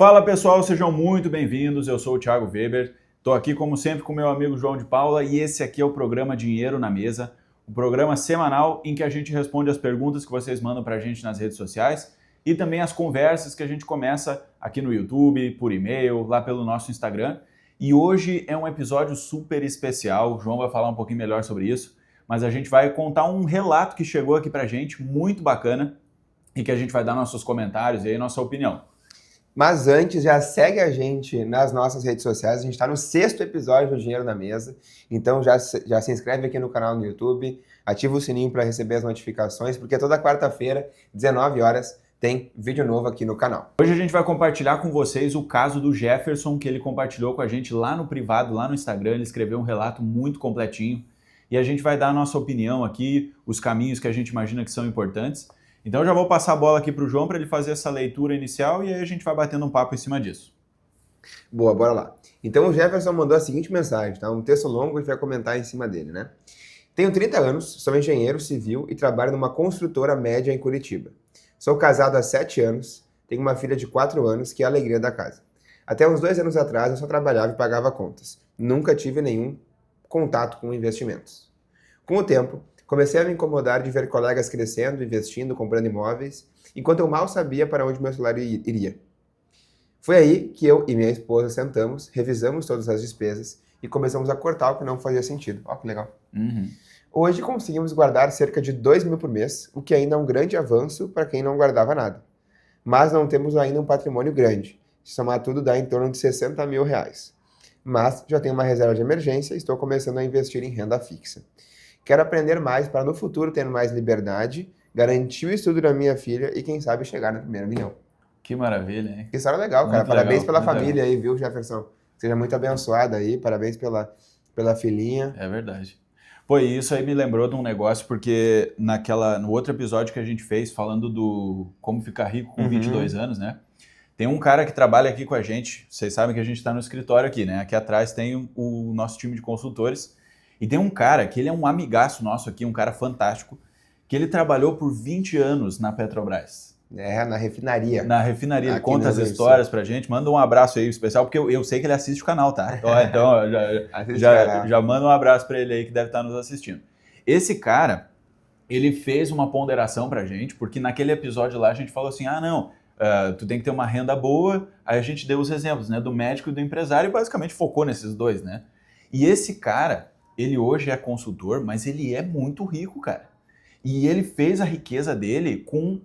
Fala pessoal, sejam muito bem-vindos, eu sou o Thiago Weber, estou aqui como sempre com meu amigo João de Paula e esse aqui é o programa Dinheiro na Mesa, um programa semanal em que a gente responde as perguntas que vocês mandam para a gente nas redes sociais e também as conversas que a gente começa aqui no YouTube, por e-mail, lá pelo nosso Instagram. E hoje é um episódio super especial, o João vai falar um pouquinho melhor sobre isso, mas a gente vai contar um relato que chegou aqui para a gente, muito bacana, e que a gente vai dar nossos comentários e aí nossa opinião. Mas antes, já segue a gente nas nossas redes sociais. A gente está no 6º episódio do Dinheiro na Mesa. Então já se inscreve aqui no canal no YouTube, ativa o sininho para receber as notificações, porque toda quarta-feira, 19 horas, tem vídeo novo aqui no canal. Hoje a gente vai compartilhar com vocês o caso do Jefferson, que ele compartilhou com a gente lá no privado, lá no Instagram. Ele escreveu um relato muito completinho. E a gente vai dar a nossa opinião aqui, os caminhos que a gente imagina que são importantes. Então eu já vou passar a bola aqui para o João para ele fazer essa leitura inicial e aí a gente vai batendo um papo em cima disso. Boa, bora lá. Então o Jefferson mandou a seguinte mensagem, tá? Um texto longo, a gente vai comentar em cima dele, né? Tenho 30 anos, sou engenheiro civil e trabalho numa construtora média em Curitiba. Sou casado há 7 anos, tenho uma filha de 4 anos que é a alegria da casa. Até uns 2 anos atrás eu só trabalhava e pagava contas. Nunca tive nenhum contato com investimentos. Com o tempo, comecei a me incomodar de ver colegas crescendo, investindo, comprando imóveis, enquanto eu mal sabia para onde meu salário iria. Foi aí que eu e minha esposa sentamos, revisamos todas as despesas e começamos a cortar o que não fazia sentido. Ó, que legal. Hoje conseguimos guardar cerca de 2 mil por mês, o que ainda é um grande avanço para quem não guardava nada. Mas não temos ainda um patrimônio grande. Se somar tudo dá em torno de 60 mil reais. Mas já tenho uma reserva de emergência e estou começando a investir em renda fixa. Quero aprender mais para no futuro ter mais liberdade, garantir o estudo da minha filha e quem sabe chegar no primeiro milhão. Que maravilha, hein? Que história legal, cara. Muito Parabéns legal, pela família aí, viu, Jefferson? Seja muito abençoada aí, parabéns pela filhinha. É verdade. Pô, e isso aí me lembrou de um negócio, porque no outro episódio que a gente fez, falando do como ficar rico com 22 anos, né? Tem um cara que trabalha aqui com a gente, vocês sabem que a gente está no escritório aqui, né? Aqui atrás tem o nosso time de consultores, e tem um cara que ele é um amigaço nosso aqui, um cara fantástico, que ele trabalhou por 20 anos na Petrobras. É, na refinaria. Na refinaria, ele Aqui conta no as Rio Grande do histórias pra gente, manda um abraço aí especial, porque eu sei que ele assiste o canal, tá? Então já manda um abraço pra ele aí que deve estar nos assistindo. Esse cara, ele fez uma ponderação pra gente, porque naquele episódio lá a gente falou assim, tu tem que ter uma renda boa, aí a gente deu os exemplos, né, do médico e do empresário e basicamente focou nesses dois, né? E esse cara, ele hoje é consultor, mas ele é muito rico, cara. E ele fez a riqueza dele com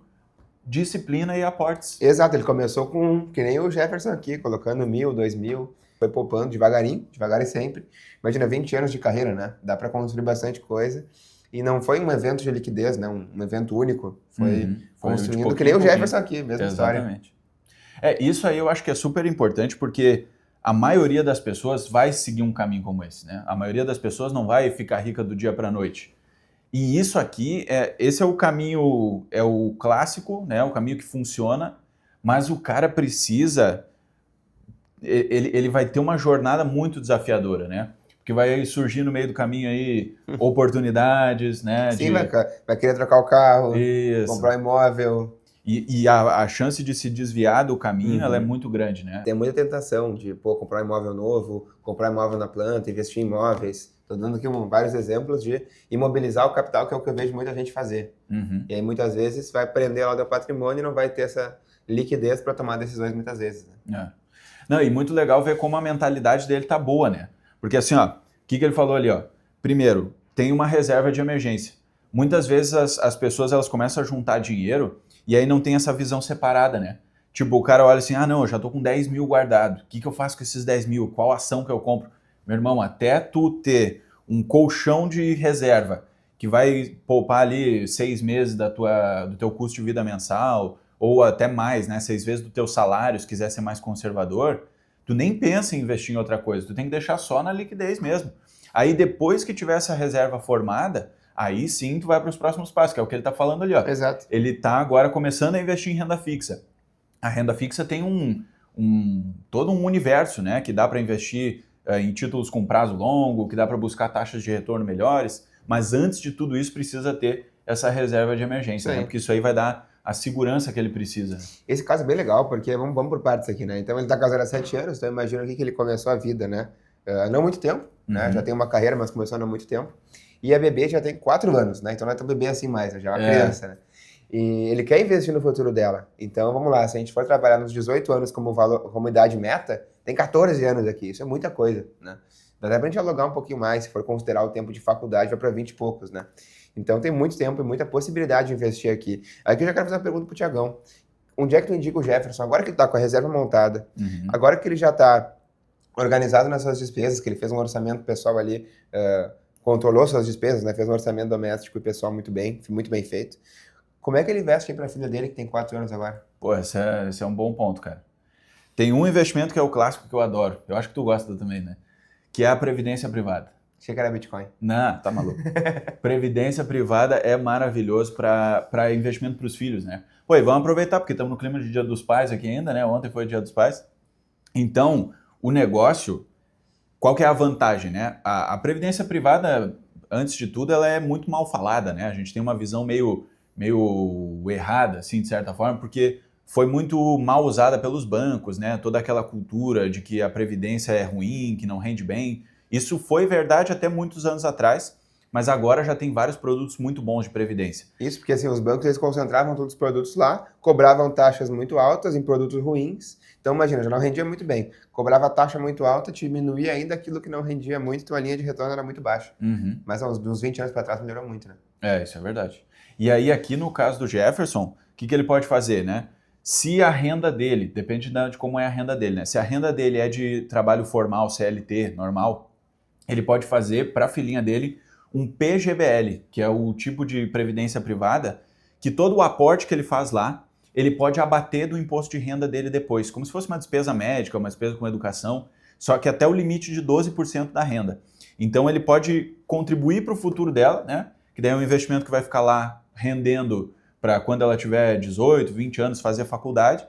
disciplina e aportes. Exato, ele começou com, que nem o Jefferson aqui, colocando 1.000, 2.000, foi poupando devagar e sempre. Imagina, 20 anos de carreira, né? Dá para construir bastante coisa. E não foi um evento de liquidez, né? Um evento único. Foi construindo, que nem o Jefferson aqui, mesma história. Exatamente. Isso aí eu acho que é super importante, porque a maioria das pessoas vai seguir um caminho como esse, né? A maioria das pessoas não vai ficar rica do dia para a noite. E isso aqui, esse é o caminho, é o clássico, né? O caminho que funciona, mas o cara precisa, ele vai ter uma jornada muito desafiadora, né? Porque vai surgir no meio do caminho aí oportunidades, né? Sim, vai querer trocar o carro, comprar um imóvel. E a chance de se desviar do caminho, ela é muito grande, né? Tem muita tentação de, comprar um imóvel novo, comprar imóvel na planta, investir em imóveis. Estou dando aqui vários exemplos de imobilizar o capital, que é o que eu vejo muita gente fazer. E aí, muitas vezes, vai prender lá do patrimônio e não vai ter essa liquidez para tomar decisões, muitas vezes. Né? Não, e muito legal ver como a mentalidade dele tá boa, né? Porque assim, o que ele falou ali, Primeiro, tem uma reserva de emergência. Muitas vezes as pessoas elas começam a juntar dinheiro e aí não tem essa visão separada, né? Tipo, o cara olha assim, eu já tô com 10 mil guardado. O que eu faço com esses 10 mil? Qual ação que eu compro? Meu irmão, até tu ter um colchão de reserva que vai poupar ali 6 meses do teu custo de vida mensal, ou até mais, né? 6 vezes do teu salário, se quiser ser mais conservador, tu nem pensa em investir em outra coisa, tu tem que deixar só na liquidez mesmo. Aí depois que tiver essa reserva formada, aí sim tu vai para os próximos passos, que é o que ele está falando ali, Exato. Ele está agora começando a investir em renda fixa. A renda fixa tem todo um universo, né? Que dá para investir em títulos com prazo longo, que dá para buscar taxas de retorno melhores, mas antes de tudo isso precisa ter essa reserva de emergência, né? Porque isso aí vai dar a segurança que ele precisa. Esse caso é bem legal, porque vamos por partes aqui, né? Então ele tá casado há 7 anos, então imagina aqui que ele começou a vida, né? Não há muito tempo, né? Já tem uma carreira, mas começou não há muito tempo. E a bebê já tem 4 anos, né? Então não é tão bebê assim mais, né? Já é uma criança, né? E ele quer investir no futuro dela. Então vamos lá, se a gente for trabalhar nos 18 anos como idade meta, tem 14 anos aqui, isso é muita coisa, né? Dá até pra gente alugar um pouquinho mais, se for considerar o tempo de faculdade, vai para 20 e poucos, né? Então tem muito tempo e muita possibilidade de investir aqui. Aqui eu já quero fazer uma pergunta pro Tiagão. Onde é que tu indica o Jefferson? Agora que ele tá com a reserva montada, agora que ele já tá organizado nas suas despesas, que ele fez um orçamento pessoal ali, controlou suas despesas, né? Fez um orçamento doméstico e pessoal muito bem feito. Como é que ele investe aí pra filha dele, que tem 4 anos agora? Pô, esse é um bom ponto, cara. Tem um investimento que é o clássico que eu adoro. Eu acho que tu gosta também, né? Que é a previdência privada. Achei que era Bitcoin. Não, tá maluco. Previdência privada é maravilhoso para investimento para os filhos, né? Pô, e vamos aproveitar, porque estamos no clima de Dia dos Pais aqui ainda, né? Ontem foi Dia dos Pais. Então, o negócio, qual que é a vantagem, né? A previdência privada, antes de tudo, ela é muito mal falada, né? A gente tem uma visão meio errada, assim, de certa forma, porque foi muito mal usada pelos bancos, né? Toda aquela cultura de que a previdência é ruim, que não rende bem. Isso foi verdade até muitos anos atrás, mas agora já tem vários produtos muito bons de previdência. Isso porque assim, os bancos eles concentravam todos os produtos lá, cobravam taxas muito altas em produtos ruins. Então imagina, já não rendia muito bem. Cobrava taxa muito alta, diminuía ainda aquilo que não rendia muito, então a linha de retorno era muito baixa. Mas uns 20 anos para trás melhorou muito, né? Isso é verdade. E aí aqui no caso do Jefferson, o que ele pode fazer, né? Se a renda dele, depende de como é a renda dele, né? Se a renda dele é de trabalho formal, CLT, normal, ele pode fazer para a filhinha dele um PGBL, que é o tipo de previdência privada, que todo o aporte que ele faz lá, ele pode abater do imposto de renda dele depois, como se fosse uma despesa médica, uma despesa com educação, só que até o limite de 12% da renda. Então ele pode contribuir para o futuro dela, né? Que daí é um investimento que vai ficar lá rendendo para quando ela tiver 18, 20 anos fazer faculdade.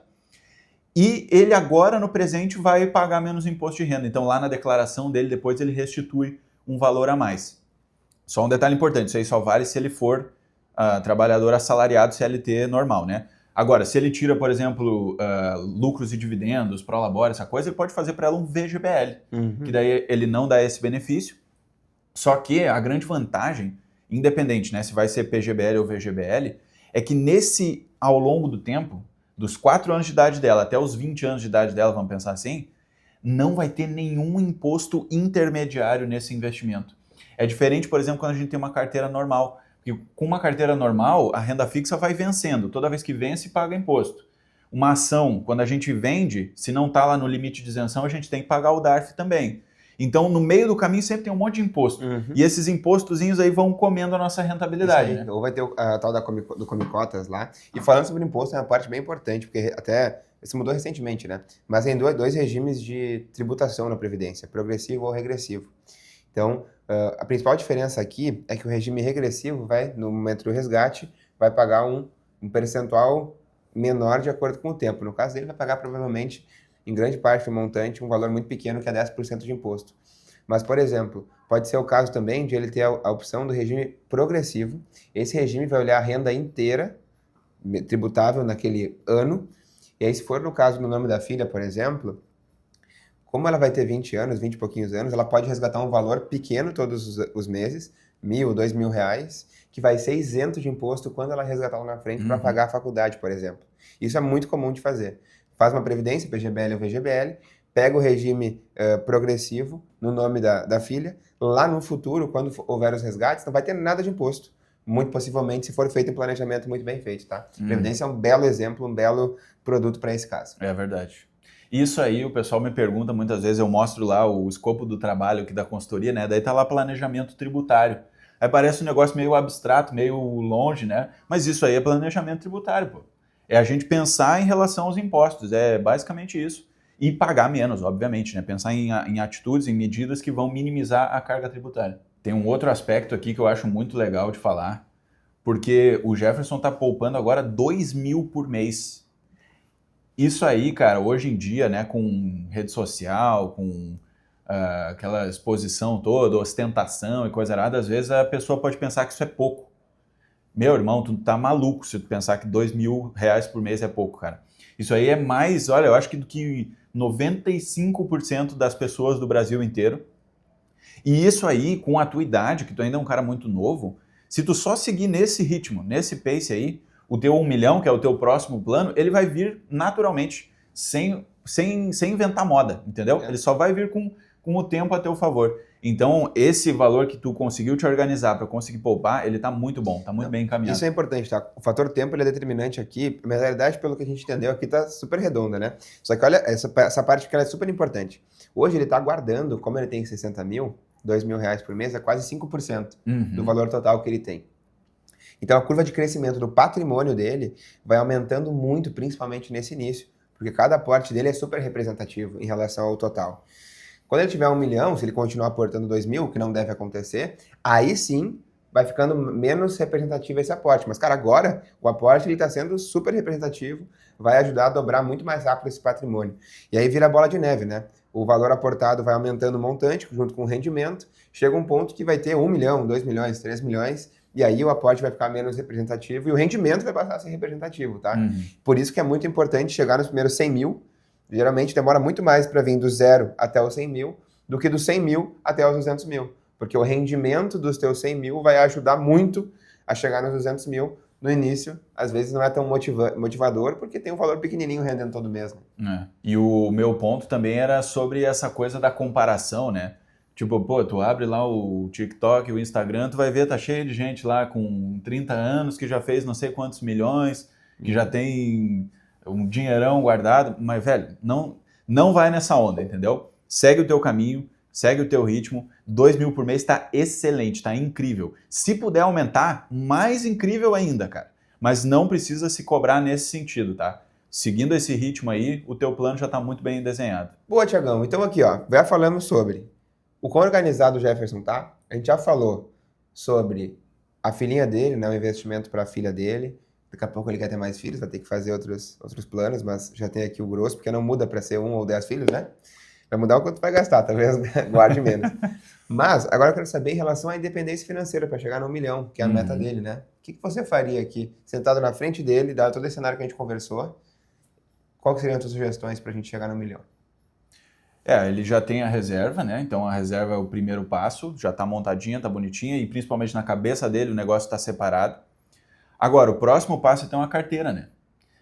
E ele agora, no presente, vai pagar menos imposto de renda. Então, lá na declaração dele, depois ele restitui um valor a mais. Só um detalhe importante, isso aí só vale se ele for trabalhador assalariado CLT normal, né? Agora, se ele tira, por exemplo, lucros e dividendos, prolabore, essa coisa, ele pode fazer para ela um VGBL, que daí ele não dá esse benefício. Só que a grande vantagem, independente, né, se vai ser PGBL ou VGBL, é que ao longo do tempo, dos 4 anos de idade dela até os 20 anos de idade dela, vamos pensar assim, não vai ter nenhum imposto intermediário nesse investimento. É diferente, por exemplo, quando a gente tem uma carteira normal. Porque com uma carteira normal, a renda fixa vai vencendo. Toda vez que vence, paga imposto. Uma ação, quando a gente vende, se não está lá no limite de isenção, a gente tem que pagar o DARF também. Então, no meio do caminho, sempre tem um monte de imposto. E esses impostozinhos aí vão comendo a nossa rentabilidade. Né? Ou vai ter a tal do Comicotas lá. E falando sobre imposto, é uma parte bem importante, porque até isso mudou recentemente, né? Mas tem dois regimes de tributação na Previdência, progressivo ou regressivo. Então, a principal diferença aqui é que o regime regressivo vai, no momento do resgate, vai pagar um percentual menor de acordo com o tempo. No caso dele, vai pagar provavelmente, em grande parte do montante, um valor muito pequeno, que é 10% de imposto. Mas, por exemplo, pode ser o caso também de ele ter a opção do regime progressivo. Esse regime vai olhar a renda inteira, tributável naquele ano. E aí, se for no caso no nome da filha, por exemplo, como ela vai ter 20 anos, 20 e pouquinhos anos, ela pode resgatar um valor pequeno todos os meses, R$1.000, R$2.000, que vai ser isento de imposto quando ela resgatar lá na frente para pagar a faculdade, por exemplo. Isso é muito comum de fazer. Faz uma previdência, PGBL ou VGBL, pega o regime progressivo no nome da filha, lá no futuro, quando houver os resgates, não vai ter nada de imposto. Muito possivelmente, se for feito um planejamento muito bem feito, tá? Previdência é um belo exemplo, um belo produto para esse caso. É verdade. Isso aí, o pessoal me pergunta muitas vezes, eu mostro lá o escopo do trabalho aqui da consultoria, né? Daí tá lá planejamento tributário. Aí parece um negócio meio abstrato, meio longe, né? Mas isso aí é planejamento tributário, pô. É a gente pensar em relação aos impostos, é basicamente isso. E pagar menos, obviamente, né? Pensar em atitudes, em medidas que vão minimizar a carga tributária. Tem um outro aspecto aqui que eu acho muito legal de falar, porque o Jefferson está poupando agora R$2.000 por mês. Isso aí, cara, hoje em dia, né, com rede social, com aquela exposição toda, ostentação e coisa errada, às vezes a pessoa pode pensar que isso é pouco. Meu irmão, tu tá maluco se tu pensar que R$ 2.000 por mês é pouco, cara. Isso aí é mais, olha, eu acho que do que 95% das pessoas do Brasil inteiro. E isso aí, com a tua idade, que tu ainda é um cara muito novo, se tu só seguir nesse ritmo, nesse pace aí, o teu 1 milhão, que é o teu próximo plano, ele vai vir naturalmente, sem inventar moda, entendeu? Ele só vai vir com o tempo a teu favor. Então, esse valor que tu conseguiu te organizar para conseguir poupar, ele tá muito bom, tá muito bem encaminhado. Isso é importante, tá? O fator tempo ele é determinante aqui, mas na realidade, pelo que a gente entendeu aqui, tá super redonda, né? Só que olha, essa parte que ela é super importante. Hoje ele tá guardando, como ele tem 60 mil, R$ 2.000 por mês, é quase 5% do valor total que ele tem. Então a curva de crescimento do patrimônio dele vai aumentando muito, principalmente nesse início, porque cada aporte dele é super representativo em relação ao total. Quando ele tiver 1 milhão, se ele continuar aportando 2 mil, o que não deve acontecer, aí sim vai ficando menos representativo esse aporte. Mas, cara, agora o aporte ele está sendo super representativo, vai ajudar a dobrar muito mais rápido esse patrimônio. E aí vira bola de neve, né? O valor aportado vai aumentando o montante junto com o rendimento, chega um ponto que vai ter 1 milhão, 2 milhões, 3 milhões, e aí o aporte vai ficar menos representativo e o rendimento vai passar a ser representativo, tá? Por isso que é muito importante chegar nos primeiros 100 mil. Geralmente demora muito mais para vir do 0 até os 100 mil do que do 100 mil até os 200 mil. Porque o rendimento dos teus 100 mil vai ajudar muito a chegar nos 200 mil no início. Às vezes não é tão motivador porque tem um valor pequenininho rendendo todo mês. Né? E o meu ponto também era sobre essa coisa da comparação, né? Tipo, pô, tu abre lá o TikTok, o Instagram, tu vai ver, tá cheio de gente lá com 30 anos que já fez não sei quantos milhões, que já tem um dinheirão guardado, mas, velho, não vai nessa onda, entendeu? Segue o teu caminho, segue o teu ritmo, 2 mil por mês tá excelente, tá incrível. Se puder aumentar, mais incrível ainda, cara. Mas não precisa se cobrar nesse sentido, tá? Seguindo esse ritmo aí, o teu plano já tá muito bem desenhado. Boa, Tiagão. Então aqui, ó, já falamos sobre o quão organizado o Jefferson tá. A gente já falou sobre a filhinha dele, né, o investimento para a filha dele. Daqui a pouco ele quer ter mais filhos, vai ter que fazer outros planos, mas já tem aqui o grosso, porque não muda para ser 1 ou 10 filhos, né? Vai mudar o quanto vai gastar, talvez guarde menos. Mas agora eu quero saber em relação à independência financeira, para chegar no 1 milhão, que é a meta dele, né? O que você faria aqui, sentado na frente dele, dado todo esse cenário que a gente conversou? Qual que seriam as suas sugestões para a gente chegar no 1 milhão? Ele já tem a reserva, né? Então a reserva é o primeiro passo, já tá montadinha, tá bonitinha, e principalmente na cabeça dele o negócio está separado. Agora, o próximo passo é ter uma carteira, né?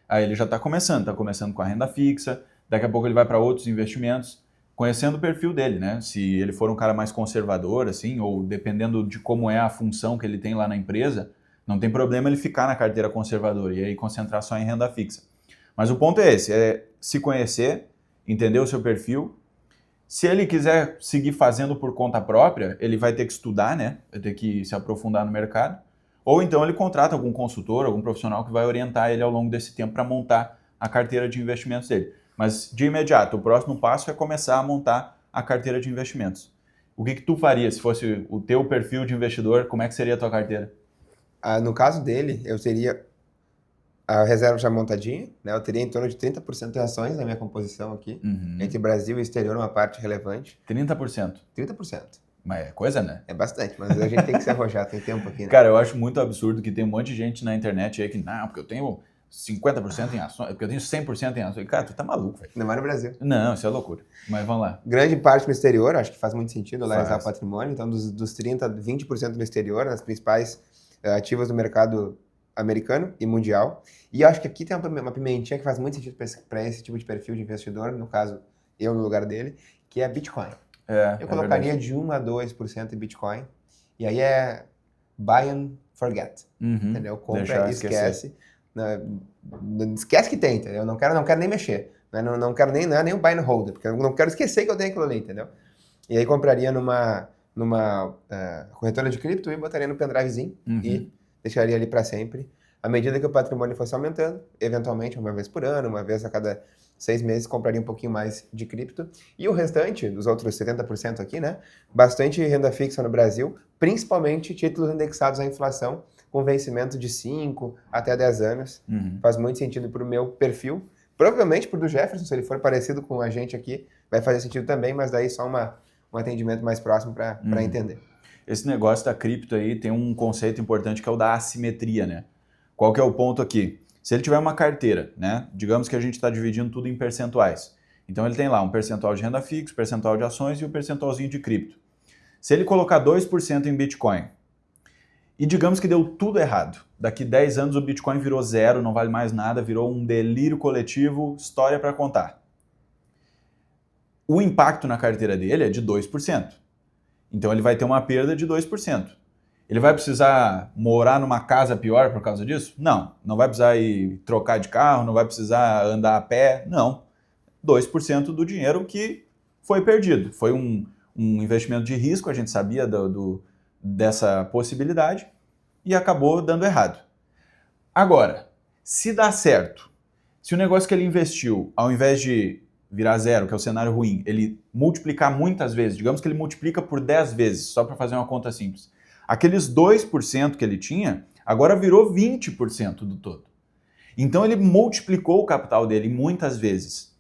Aí ele já está começando com a renda fixa, daqui a pouco ele vai para outros investimentos, conhecendo o perfil dele, né? Se ele for um cara mais conservador, assim, ou dependendo de como é a função que ele tem lá na empresa, não tem problema ele ficar na carteira conservadora e aí concentrar só em renda fixa. Mas o ponto é esse, é se conhecer, entender o seu perfil. Se ele quiser seguir fazendo por conta própria, ele vai ter que estudar, né? Vai ter que se aprofundar no mercado. Ou então ele contrata algum consultor, algum profissional que vai orientar ele ao longo desse tempo para montar a carteira de investimentos dele. Mas de imediato, o próximo passo é começar a montar a carteira de investimentos. O que tu faria se fosse o teu perfil de investidor? Como é que seria a tua carteira? No caso dele, eu teria a reserva já montadinha, né? Eu teria em torno de 30% de ações na minha composição aqui. Entre Brasil e exterior, uma parte relevante. 30%? 30%. Mas é coisa, né? É bastante, mas a gente tem que se arrojar, tem tempo aqui, né? Cara, eu acho muito absurdo que tem um monte de gente na internet aí que, não, porque eu tenho 50% em ações, porque eu tenho 100% em ações. Cara, tu tá maluco, velho. Não é no Brasil. Não, isso é loucura. Mas vamos lá. Grande parte no exterior, acho que faz muito sentido analisar o patrimônio. Então, dos 30%, 20% no exterior, nas principais ativas do mercado americano e mundial. E acho que aqui tem uma pimentinha que faz muito sentido para esse tipo de perfil de investidor, no caso, eu no lugar dele, que é Bitcoin. Eu colocaria de 1 a 2% em Bitcoin. E aí é buy and forget. Entendeu? Compra e esquece. Não esquece que tem, entendeu? Não quero nem mexer. Não quero nem, não é nem o buy and hold, porque eu não quero esquecer que eu tenho aquilo ali, entendeu? E aí compraria numa corretora de cripto e botaria no pendrivezinho e deixaria ali para sempre. À medida que o patrimônio fosse aumentando, eventualmente uma vez por ano, uma vez a cada 6 meses, compraria um pouquinho mais de cripto. E o restante, dos outros 70% aqui, né? Bastante renda fixa no Brasil, principalmente títulos indexados à inflação, com vencimento de 5 até 10 anos. Faz muito sentido para o meu perfil. Provavelmente para o do Jefferson, se ele for parecido com a gente aqui, vai fazer sentido também, mas daí só um atendimento mais próximo para entender. esse negócio da cripto aí tem um conceito importante que é o da assimetria, né? Qual que é o ponto aqui? Se ele tiver uma carteira, né? Digamos que a gente está dividindo tudo em percentuais. Então ele tem lá um percentual de renda fixa, um percentual de ações e um percentualzinho de cripto. Se ele colocar 2% em Bitcoin e digamos que deu tudo errado, daqui 10 anos o Bitcoin virou zero, não vale mais nada, virou um delírio coletivo, história para contar. O impacto na carteira dele é de 2%. Então ele vai ter uma perda de 2%. Ele vai precisar morar numa casa pior por causa disso? Não. Não vai precisar ir trocar de carro, não vai precisar andar a pé? Não. 2% do dinheiro que foi perdido. Foi um investimento de risco, a gente sabia dessa possibilidade e acabou dando errado. Agora, se dá certo, se o negócio que ele investiu, ao invés de virar zero, que é o cenário ruim, ele multiplicar muitas vezes, digamos que ele multiplica por 10 vezes, só para fazer uma conta simples. Aqueles 2% que ele tinha, agora virou 20% do todo. Então ele multiplicou o capital dele muitas vezes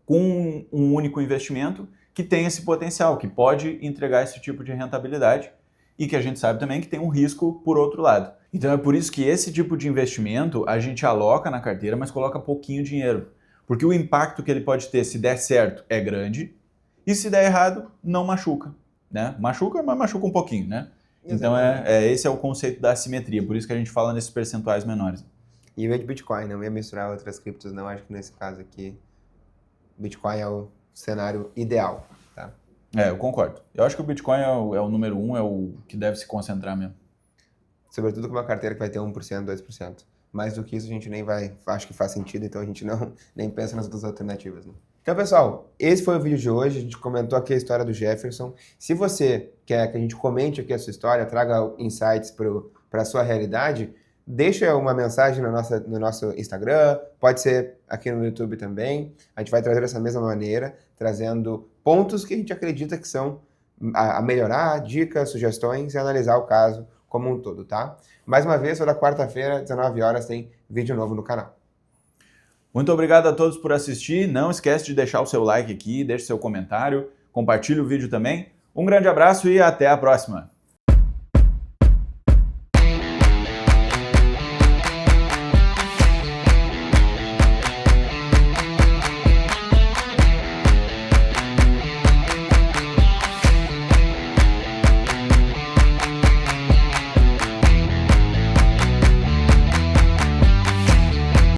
com um único investimento que tem esse potencial, que pode entregar esse tipo de rentabilidade e que a gente sabe também que tem um risco por outro lado. Então é por isso que esse tipo de investimento a gente aloca na carteira, mas coloca pouquinho dinheiro. Porque o impacto que ele pode ter se der certo é grande e se der errado não machuca, né? Machuca, mas machuca um pouquinho, né? Então esse é o conceito da assimetria, por isso que a gente fala nesses percentuais menores. E o de Bitcoin, não ia misturar outras criptos, não. Acho que nesse caso aqui, Bitcoin é o cenário ideal, tá? Eu concordo. Eu acho que o Bitcoin é o número 1, é o que deve se concentrar mesmo. Sobretudo com uma carteira que vai ter 1%, 2%. Mais do que isso a gente nem vai, acho que faz sentido, então a gente nem pensa nas outras alternativas, né? Então, pessoal, esse foi o vídeo de hoje. A gente comentou aqui a história do Jefferson. Se você quer que a gente comente aqui a sua história, traga insights para a sua realidade, deixa uma mensagem no nosso Instagram, pode ser aqui no YouTube também. A gente vai trazer dessa mesma maneira, trazendo pontos que a gente acredita que são a melhorar, dicas, sugestões e analisar o caso como um todo, tá? Mais uma vez, toda quarta-feira, 19 horas, tem vídeo novo no canal. Muito obrigado a todos por assistir. Não esquece de deixar o seu like aqui, deixe seu comentário, compartilhe o vídeo também. Um grande abraço e até a próxima!